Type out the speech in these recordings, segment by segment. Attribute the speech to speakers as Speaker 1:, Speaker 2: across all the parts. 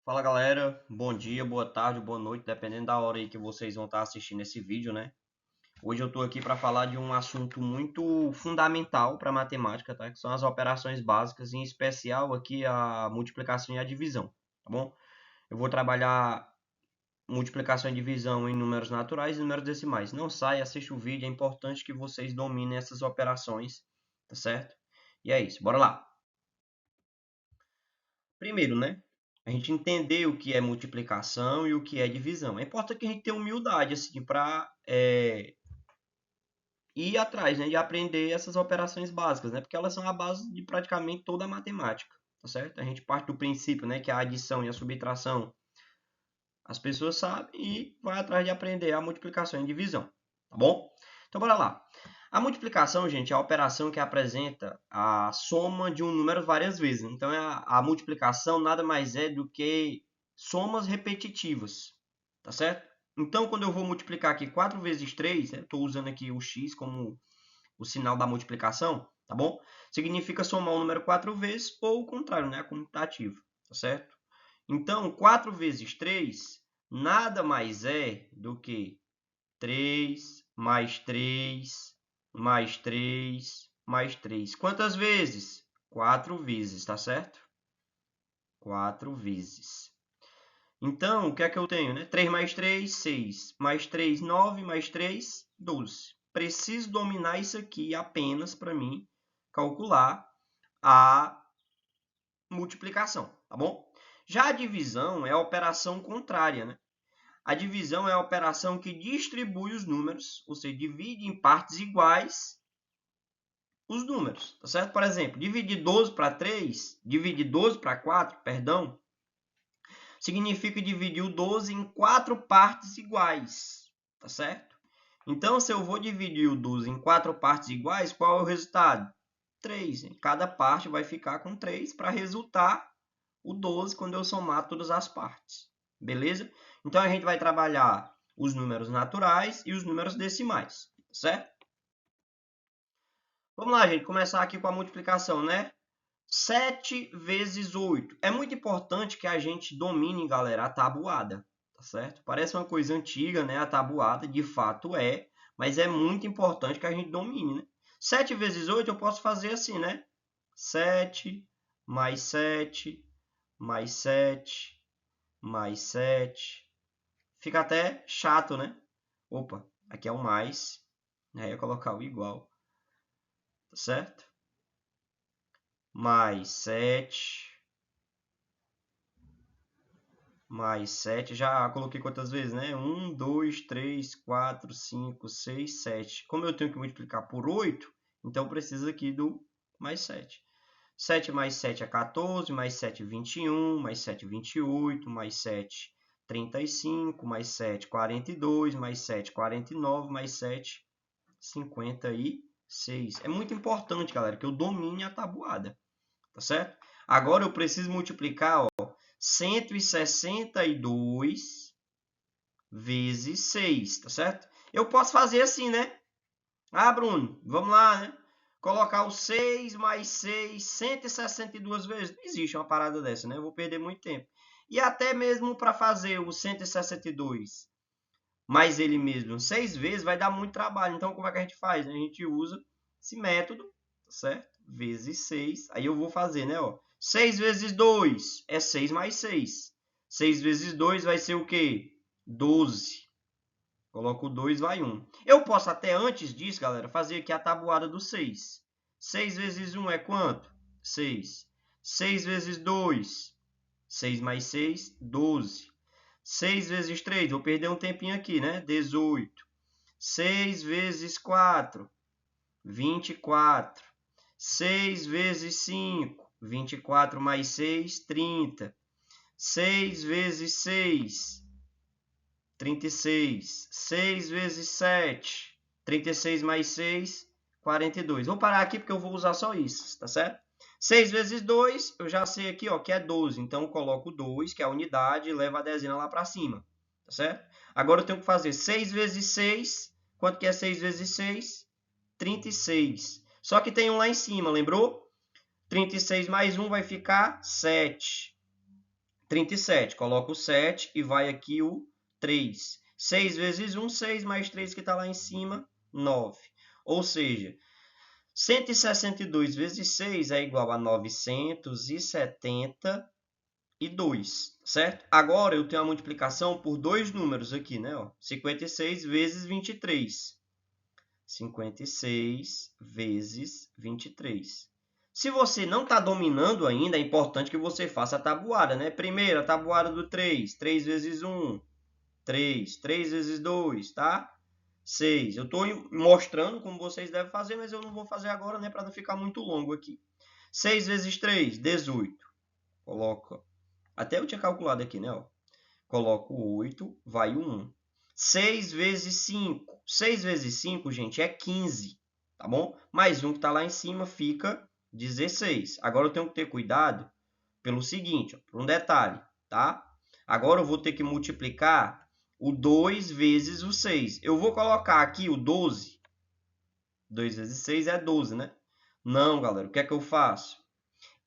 Speaker 1: Fala galera, bom dia, boa tarde, boa noite, dependendo da hora aí que vocês vão estar assistindo esse vídeo, né? Hoje eu tô aqui para falar de um assunto muito fundamental para matemática, tá? Que são as operações básicas, em especial aqui a multiplicação e a divisão, tá bom? Eu vou trabalhar multiplicação e divisão em números naturais e números decimais. Não sai, assiste o vídeo, é importante que vocês dominem essas operações, tá certo? E é isso, bora lá! Primeiro, né? A gente entender o que é multiplicação e o que é divisão. É importante que a gente tenha humildade assim, para ir atrás, né, de aprender essas operações básicas, né? Porque elas são a base de praticamente toda a matemática, tá certo? A gente parte do princípio, né, que a adição e a subtração as pessoas sabem e vai atrás de aprender a multiplicação e divisão, tá bom? Então, bora lá. A multiplicação, gente, é a operação que apresenta a soma de um número várias vezes. Então, a multiplicação nada mais é do que somas repetitivas, tá certo? Então, quando eu vou multiplicar aqui 4 vezes 3, estou usando aqui o x como o sinal da multiplicação, tá bom? Significa somar o número 4 vezes ou o contrário, né? A comutativa, tá certo? Então, 4 vezes 3 nada mais é do que 3 mais 3 mais 3 mais 3. Quantas vezes? 4 vezes, tá certo? 4 vezes. Então, o que é que eu tenho? Né? 3 mais 3, 6. Mais 3, 9. Mais 3, 12. Preciso dominar isso aqui apenas para mim calcular a multiplicação, tá bom? Já a divisão é a operação contrária, né? A divisão é a operação que distribui os números, ou seja, divide em partes iguais os números, tá certo? Por exemplo, dividir 12 para 3, dividir 12 para 4, perdão, significa dividir o 12 em 4 partes iguais, tá certo? Então, se eu vou dividir o 12 em 4 partes iguais, qual é o resultado? 3. Cada parte vai ficar com 3 para resultar o 12 quando eu somar todas as partes. Beleza? Então, a gente vai trabalhar os números naturais e os números decimais, certo? Vamos lá, gente, começar aqui com a multiplicação, né? 7 vezes 8. É muito importante que a gente domine, galera, a tabuada, tá certo? Parece uma coisa antiga, né? A tabuada, de fato é, mas é muito importante que a gente domine, né? 7 vezes 8 eu posso fazer assim, né? 7 mais 7 mais 7 mais 7. Fica até chato, né? Opa, aqui é o mais. Aí eu colocar o igual, tá certo? Mais 7. Mais 7. Já coloquei quantas vezes, né? 1, 2, 3, 4, 5, 6, 7. Como eu tenho que multiplicar por 8, então preciso aqui do mais 7. 7 mais 7 é 14, mais 7, 21, mais 7, 28, mais 7, 35, mais 7, 42, mais 7, 49, mais 7, 56. É muito importante, galera, que eu domine a tabuada, tá certo? Agora eu preciso multiplicar, ó, 162 vezes 6, tá certo? Eu posso fazer assim, né? Ah, Bruno, vamos lá, né? Colocar o 6 mais 6, 162 vezes. Não existe uma parada dessa, né? Eu vou perder muito tempo. E até mesmo para fazer o 162 mais ele mesmo 6 vezes, vai dar muito trabalho. Então, como é que a gente faz? A gente usa esse método, tá certo? Vezes 6. Aí eu vou fazer, né? Ó, 6 vezes 2 é 6 mais 6. 6 vezes 2 vai ser o quê? 12. Coloco o 2, vai 1. Eu posso até antes disso, galera, fazer aqui a tabuada do 6. 6 vezes 1 é quanto? 6. 6 vezes 2, 6 mais 6, 12. 6 vezes 3, vou perder um tempinho aqui, né? 18. 6 vezes 4, 24. 6 vezes 5, 24 mais 6, 30. 6 vezes 6, 36. 6 vezes 7, 36 mais 6, 42. Vou parar aqui porque eu vou usar só isso, tá certo? 6 vezes 2, eu já sei aqui, ó, que é 12. Então, eu coloco 2, que é a unidade, e levo a dezena lá para cima, tá certo? Agora, eu tenho que fazer 6 vezes 6. Quanto que é 6 vezes 6? 36. Só que tem um lá em cima, lembrou? 36 mais 1 vai ficar 7. 37. Coloco o 7 e vai aqui o 3. 6 vezes 1, 6 mais 3 que está lá em cima, 9. Ou seja, 162 vezes 6 é igual a 972, certo? Agora eu tenho a multiplicação por dois números aqui, né? 56 vezes 23. 56 vezes 23. Se você não está dominando ainda, é importante que você faça a tabuada, né? Primeiro, a tabuada do 3. 3 vezes 1, 3. 3 vezes 2, tá? 6. Eu estou mostrando como vocês devem fazer, mas eu não vou fazer agora, né? Para não ficar muito longo aqui. 6 vezes 3, 18. Coloca. Até eu tinha calculado aqui, né? Coloco 8, vai o 1. 6 vezes 5. 6 vezes 5, gente, é 15. Tá bom? Mais um que está lá em cima fica 16. Agora eu tenho que ter cuidado pelo seguinte, por um detalhe, tá? Agora eu vou ter que multiplicar o 2 vezes o 6. Eu vou colocar aqui o 12. 2 vezes 6 é 12, né? Não, galera, o que é que eu faço?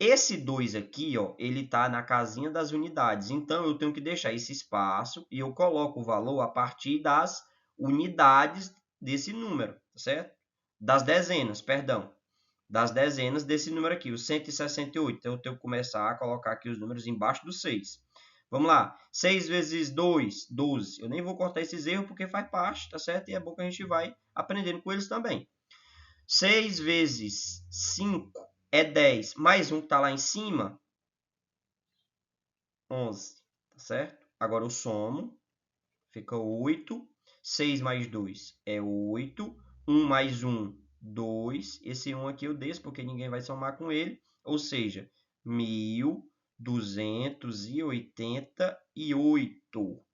Speaker 1: Esse 2 aqui, ó, ele está na casinha das unidades. Então, eu tenho que deixar esse espaço e eu coloco o valor a partir das unidades desse número, certo? Das dezenas, perdão. Das dezenas desse número aqui, o 168. Então, eu tenho que começar a colocar aqui os números embaixo do 6. Vamos lá. 6 vezes 2, 12. Eu nem vou cortar esses erros porque faz parte, tá certo? E é bom que a gente vai aprendendo com eles também. 6 vezes 5 é 10. Mais um que está lá em cima, 11. Tá certo? Agora eu somo. Fica 8. 6 mais 2 é 8. 1 mais 1, 2. Esse 1 aqui eu desço, porque ninguém vai somar com ele. Ou seja, 1.288.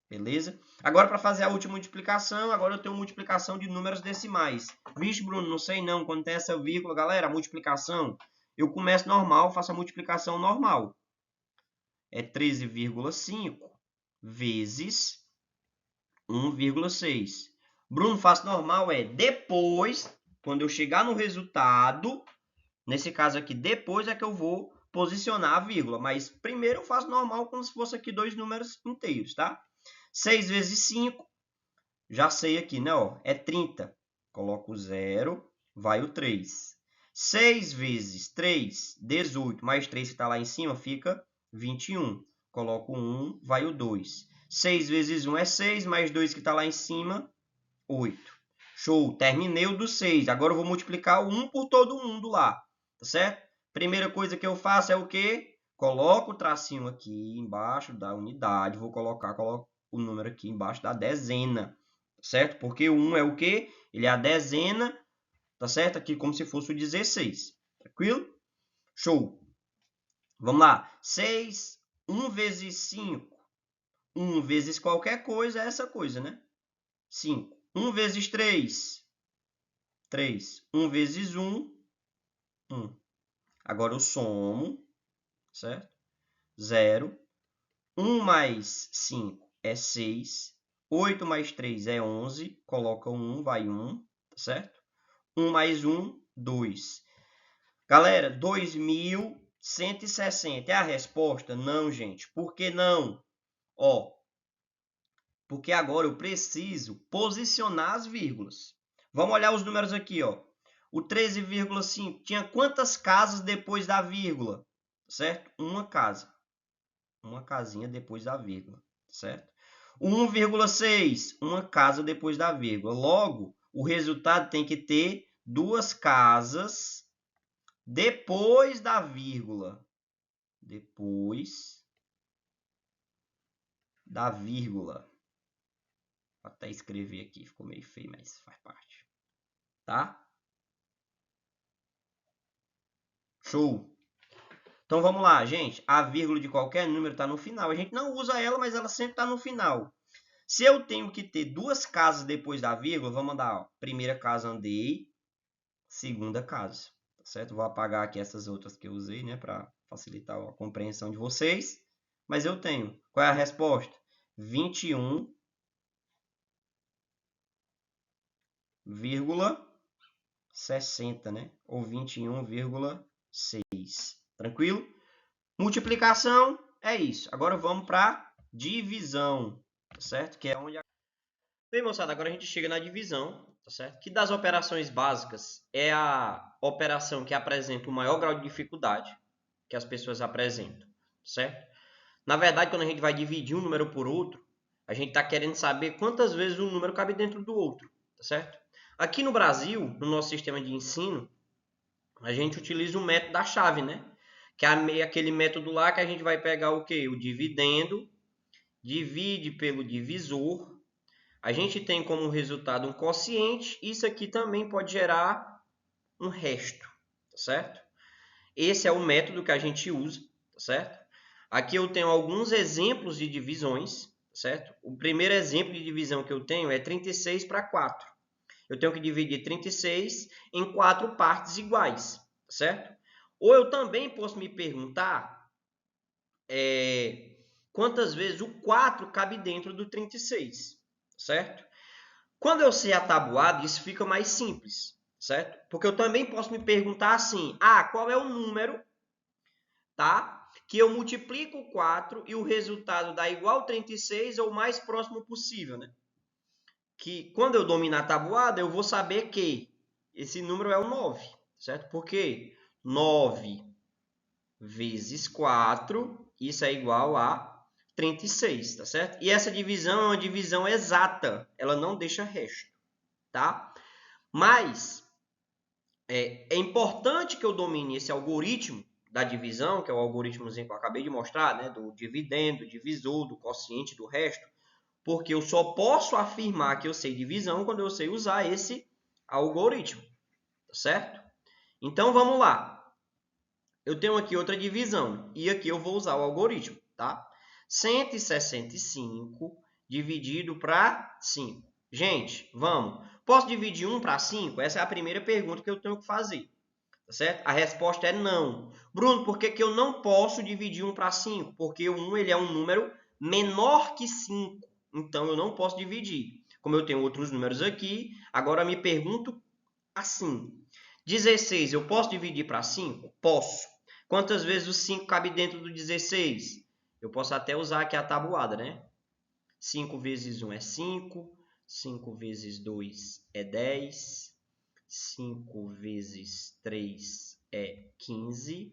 Speaker 1: Beleza? Agora, para fazer a última multiplicação, agora eu tenho multiplicação de números decimais. Vixe, Bruno, não sei não. Quando tem essa vírgula, galera, a multiplicação, eu começo normal, faço a multiplicação normal. É 13,5 vezes 1,6. Bruno, faço normal é depois, quando eu chegar no resultado, nesse caso aqui, depois é que eu vou posicionar a vírgula. Mas primeiro eu faço normal como se fosse aqui dois números inteiros, tá? 6 vezes 5, já sei aqui, né? Ó, é 30. Coloco o 0, vai o 3. 6 vezes 3, 18, mais 3 que está lá em cima, fica 21. Coloco 1, vai o 2. 6 vezes 1 é 6, mais 2 que está lá em cima, 8. Show, terminei o do 6. Agora eu vou multiplicar o 1 por todo mundo lá, tá certo? Primeira coisa que eu faço é o quê? Coloco o tracinho aqui embaixo da unidade, coloco o número aqui embaixo da dezena, certo? Porque o 1 é o quê? Ele é a dezena, tá certo? Aqui como se fosse o 16, tranquilo? Show. Vamos lá. 6, 1 vezes 5. 1 vezes qualquer coisa é essa coisa, né? 5. 1 vezes 3. 3. 1 vezes 1, 1. Agora eu somo, certo? 0. 1 mais 5 é 6. 8 mais 3 é 11. Coloca 1, vai 1, tá certo? 1 mais 1, 2. Galera, 2.160 é a resposta? Não, gente. Por que não? Ó, porque agora eu preciso posicionar as vírgulas. Vamos olhar os números aqui, ó. O 13,5 tinha quantas casas depois da vírgula? Certo? Uma casa. Uma casinha depois da vírgula, certo? 1,6, uma casa depois da vírgula. Logo, o resultado tem que ter duas casas depois da vírgula. Depois da vírgula. Vou até escrever aqui, ficou meio feio, mas faz parte. Tá? Show! Então vamos lá, gente. A vírgula de qualquer número está no final. A gente não usa ela, mas ela sempre está no final. Se eu tenho que ter duas casas depois da vírgula, vamos mandar, ó, primeira casa andei, segunda casa, tá certo? Vou apagar aqui essas outras que eu usei, né, para facilitar a compreensão de vocês. Mas eu tenho. Qual é a resposta? 21,60, né? Ou 21,6. Tranquilo? Multiplicação é isso. Agora vamos para divisão, tá certo? Que é onde... Bem, moçada, agora a gente chega na divisão, tá certo? Que das operações básicas é a operação que apresenta o maior grau de dificuldade que as pessoas apresentam, certo? Na verdade, quando a gente vai dividir um número por outro, a gente está querendo saber quantas vezes um número cabe dentro do outro, tá certo? Aqui no Brasil, no nosso sistema de ensino, a gente utiliza o método da chave, né? Que é aquele método lá que a gente vai pegar o quê? O dividendo, divide pelo divisor. A gente tem como resultado um quociente. Isso aqui também pode gerar um resto, tá certo? Esse é o método que a gente usa, tá certo? Aqui eu tenho alguns exemplos de divisões, tá certo? O primeiro exemplo de divisão que eu tenho é 36 para 4. Eu tenho que dividir 36 em 4 partes iguais, certo? Ou eu também posso me perguntar quantas vezes o 4 cabe dentro do 36, certo? Quando eu sei a tabuada, isso fica mais simples, certo? Porque eu também posso me perguntar assim, qual é o número, tá? Que eu multiplico o 4 e o resultado dá igual a 36 ou o mais próximo possível, né? Que quando eu dominar a tabuada, eu vou saber que esse número é o 9, certo? Porque 9 vezes 4, isso é igual a 36, tá certo? E essa divisão é uma divisão exata, ela não deixa resto, tá? Mas é importante que eu domine esse algoritmo da divisão, que é o algoritmozinho que eu acabei de mostrar, né? Do dividendo, do divisor, do quociente, do resto, porque eu só posso afirmar que eu sei divisão quando eu sei usar esse algoritmo, tá certo? Então vamos lá. Eu tenho aqui outra divisão e aqui eu vou usar o algoritmo, tá? 165 dividido para 5. Gente, vamos. Posso dividir 1 para 5? Essa é a primeira pergunta que eu tenho que fazer, tá certo? A resposta é não. Bruno, por que que eu não posso dividir 1 para 5? Porque o 1 ele é um número menor que 5. Então, eu não posso dividir. Como eu tenho outros números aqui, agora me pergunto assim. 16, eu posso dividir para 5? Posso. Quantas vezes o 5 cabe dentro do 16? Eu posso até usar aqui a tabuada, né? 5 vezes 1 é 5. 5 vezes 2 é 10. 5 vezes 3 é 15.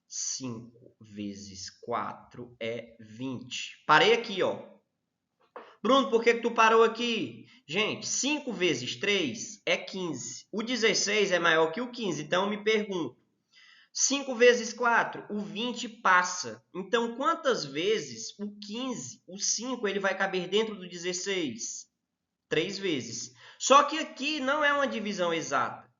Speaker 1: 5 vezes 4 é 20. Parei aqui, ó. Bruno, por que tu parou aqui? Gente, 5 vezes 3 é 15. O 16 é maior que o 15, então eu me pergunto. 5 vezes 4, o 20 passa. Então, quantas vezes o 15, o 5, ele vai caber dentro do 16? 3 vezes. Só que aqui não é uma divisão exata.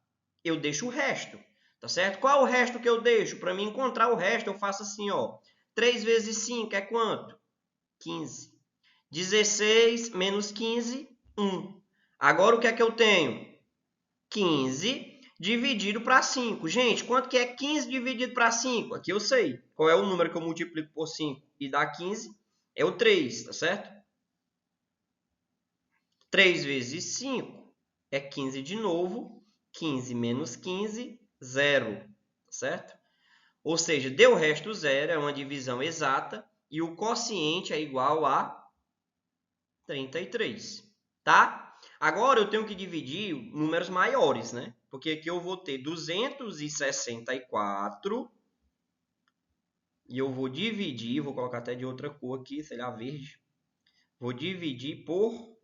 Speaker 1: Eu deixo o resto, tá certo? Qual o resto que eu deixo? Para mim encontrar o resto, eu faço assim, ó. 3 vezes 5 é quanto? 15. 16 menos 15, 1. Agora o que é que eu tenho? 15 dividido para 5. Gente, quanto que é 15 dividido para 5? Aqui eu sei. Qual é o número que eu multiplico por 5 e dá 15? É o 3, tá certo? 3 vezes 5 é 15 de novo. 15 menos 15, 0, tá certo? Ou seja, deu o resto zero, é uma divisão exata, e o quociente é igual a 33, tá? Agora eu tenho que dividir números maiores, né? Porque aqui eu vou ter 264 e eu vou dividir, vou colocar até de outra cor aqui, sei lá, verde. Vou dividir por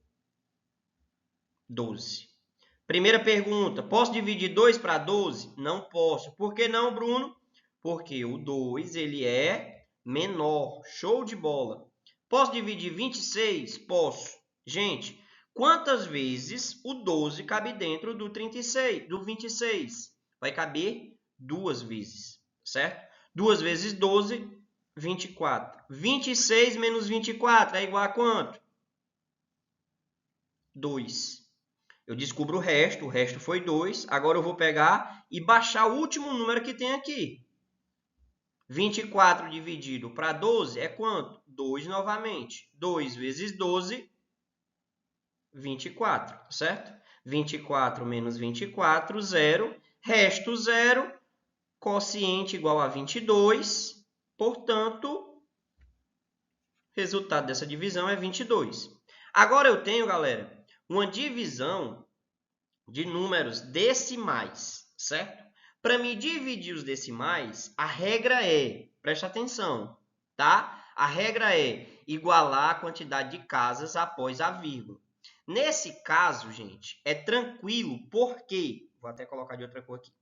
Speaker 1: 12. Primeira pergunta, posso dividir 2 para 12? Não posso. Por que não, Bruno? Porque o 2 ele é menor. Show de bola. Posso dividir 26? Posso. Gente, quantas vezes o 12 cabe dentro do 36, do 26? Vai caber 2 vezes, certo? 2 vezes 12, 24. 26 menos 24 é igual a quanto? 2. Eu descubro o resto foi 2. Agora eu vou pegar e baixar o último número que tem aqui. 24 dividido para 12 é quanto? 2 novamente. 2 vezes 12, 24, certo? 24 menos 24, 0. Resto 0. quociente igual a 22, portanto, resultado dessa divisão é 22. Agora eu tenho, galera, uma divisão de números decimais, certo? Para me dividir os decimais, a regra é, presta atenção, tá? A regra é igualar a quantidade de casas após a vírgula. Nesse caso, gente, é tranquilo porque, vou até colocar de outra cor aqui.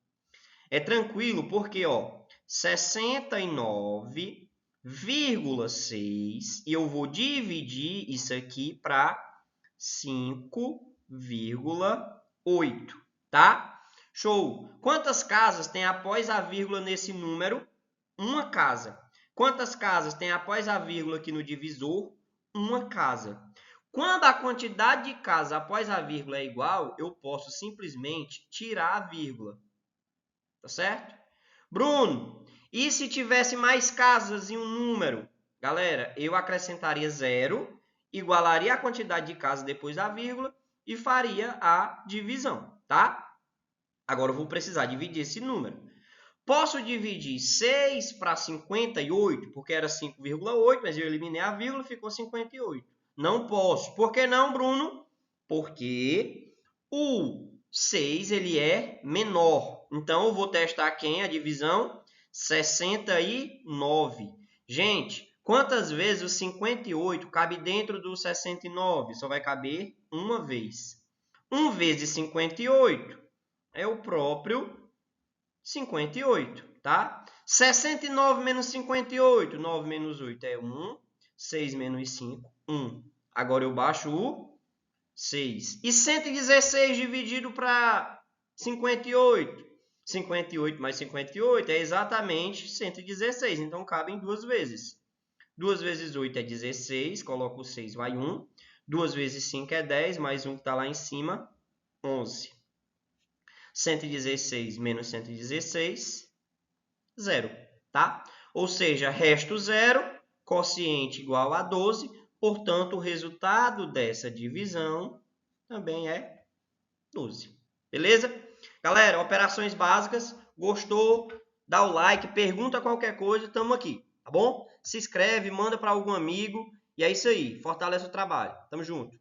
Speaker 1: É tranquilo porque, ó, 69,6 e eu vou dividir isso aqui para 5,8, tá? Show! Quantas casas tem após a vírgula nesse número? Uma casa. Quantas casas tem após a vírgula aqui no divisor? Uma casa. Quando a quantidade de casas após a vírgula é igual, eu posso simplesmente tirar a vírgula. Tá certo? Bruno, e se tivesse mais casas em um número? Galera, eu acrescentaria 0, igualaria a quantidade de casas depois da vírgula e faria a divisão, tá? Agora eu vou precisar dividir esse número. Posso dividir 6 para 58, porque era 5,8, mas eu eliminei a vírgula e ficou 58. Não posso. Por que não, Bruno? Porque o 6 ele é menor. Então, eu vou testar quem? A divisão 69. Gente, quantas vezes o 58 cabe dentro do 69? Só vai caber uma vez. 1 vezes 58 é o próprio 58, tá? 69 menos 58, 9 menos 8 é 1, 6 menos 5, 1. Agora eu baixo o 6. E 116 dividido para 58? 58 mais 58 é exatamente 116, então cabe em duas vezes. 2 vezes 8 é 16, coloco o 6, vai 1. 2 vezes 5 é 10, mais 1 que está lá em cima, 11. 116 menos 116, 0, tá? Ou seja, resto 0, quociente igual a 12, portanto, o resultado dessa divisão também é 12. Beleza? Galera, operações básicas, gostou? Dá o like, pergunta qualquer coisa, estamos aqui, tá bom? Se inscreve, manda para algum amigo, e é isso aí, fortalece o trabalho. Tamo junto.